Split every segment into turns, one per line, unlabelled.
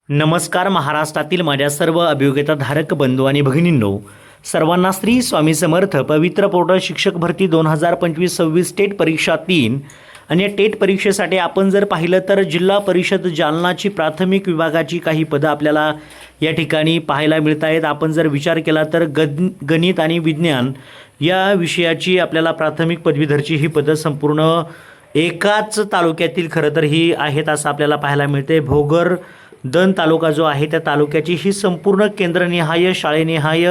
नमस्कार. महाराष्ट्रातील माझ्या सर्व अभियोग्यताधारक बंधू आणि भगिनींनो, सर्वांना श्री स्वामी समर्थ. पवित्र पोर्टल शिक्षक भरती 2025-26 टेट परीक्षा 3 आणि या टेट परीक्षेसाठी आपण जर पाहिलं तर जिल्हा परिषद जालनाची प्राथमिक विभागाची काही पदं आपल्याला या ठिकाणी पाहायला मिळत आहेत. आपण जर विचार केला तर गणित आणि विज्ञान या विषयाची आपल्याला प्राथमिक पदवीधरची ही पदं संपूर्ण एकाच तालुक्यातील खरं तर ही आहेत असं आपल्याला पाहायला मिळते. भोकरदन तालुका जो आहे त्या तालुक्याची ही संपूर्ण केंद्रनिहाय शाळेनिहाय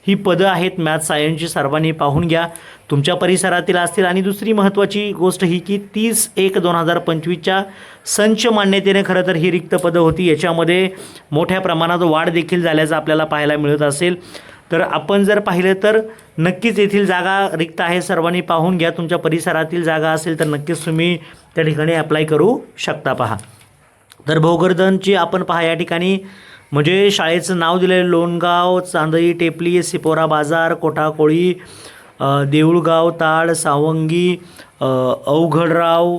ही पदं आहेत. मॅथ सायन्सची सर्वांनी पाहून घ्या, तुमच्या परिसरातील असतील. आणि दुसरी महत्त्वाची गोष्ट ही की 30/1/2025च्या संच मान्यतेने खरं तर ही रिक्त पदं होती. याच्यामध्ये मोठ्या प्रमाणात वाढ देखील झाल्याचं आपल्याला पाहायला मिळत असेल. तर आपण जर पाहिलं तर नक्कीच येथील जागा रिक्त आहे. सर्वांनी पाहून घ्या, तुमच्या परिसरातील जागा असेल तर नक्कीच तुम्ही त्या ठिकाणी अप्लाय करू शकता. पहा, तर भोकरदनची आपण पहा या ठिकाणी म्हणजे शाळेचं नाव दिलेलं लोणगाव, चांदई, टेपली, सिपोरा बाजार, कोठाकोळी, देऊळगाव, ताड, सावंगी, अवघडराव,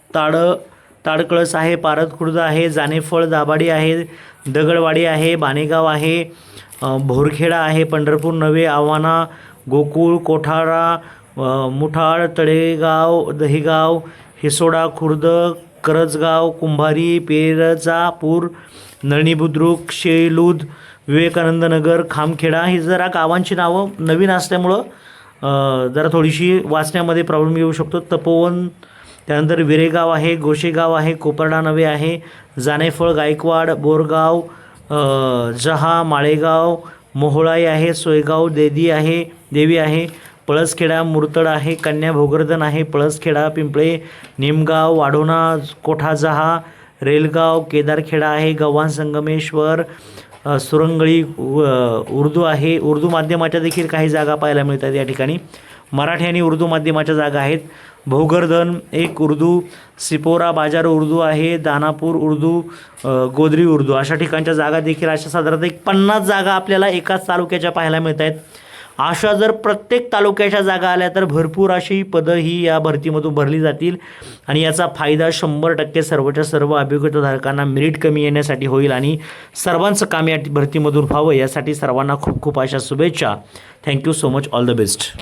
ताडकळस आहे, पारद खुर्द आहे, जानेफळ, दाभाडी आहे, दगडवाडी आहे, बाणेगाव आहे, भोरखेडा आहे, पंढरपूर नवे, आव्हाना, गोकुळ, कोठारा, मुठाळ, तळेगाव, दहिगाव, हिसोडा, खुर्द, करजगाव, कुंभारी, पेरजापूर, नळणी बुद्रुक, शेलूद, विवेकानंद नगर, खामखेडा. ही जरा गावांची नावं नवीन असल्यामुळं जरा थोडीशी वाचण्यामध्ये प्रॉब्लेम येऊ शकतो. तपोवन, त्यानंतर विरेगाव आहे, गोशेगाव आहे, कोपर्डा नवे आहे, जानेफळ, गायकवाड, बोरगाव, जहा, माळेगाव, मोहोळाई आहे, सोयगाव, देवी आहे, पळसखेडा, मुरतड आहे, कन्या भोकरदन आहे, पळसखेडा, पिंपळे, निमगाव, वाढोणा, कोठाजहा, रेलगाव, केदारखेडा आहे, गव्हाण, संगमेश्वर, सुरंगळी, उर्दू आहे. उर्दू माध्यमाच्या देखील काही जागा पाहायला मिळतात या ठिकाणी. मराठी आणि उर्दू माध्यमाच्या जागा आहेत. भोकरदन एक उर्दू, सिपोरा बाजार उर्दू आहे, दानापूर उर्दू, गोदरी उर्दू अशा ठिकाणच्या जागा देखील अशा साधारणतः 50 जागा आपल्याला एकाच तालुक्याच्या पाहायला मिळत आहेत. अशा जर प्रत्येक तालुक्याच्या जागा आल्या तर भरपूर अशी पदं ही या भरतीमधून भरली जातील आणि याचा फायदा 100% सर्वच्या सर्व अभियोग्यताधारकांना मेरिट कमी येण्यासाठी होईल आणि सर्वांचं काम या भरतीमधून व्हावं यासाठी सर्वांना खूप खूप अशा शुभेच्छा. Thank you so much. All the best.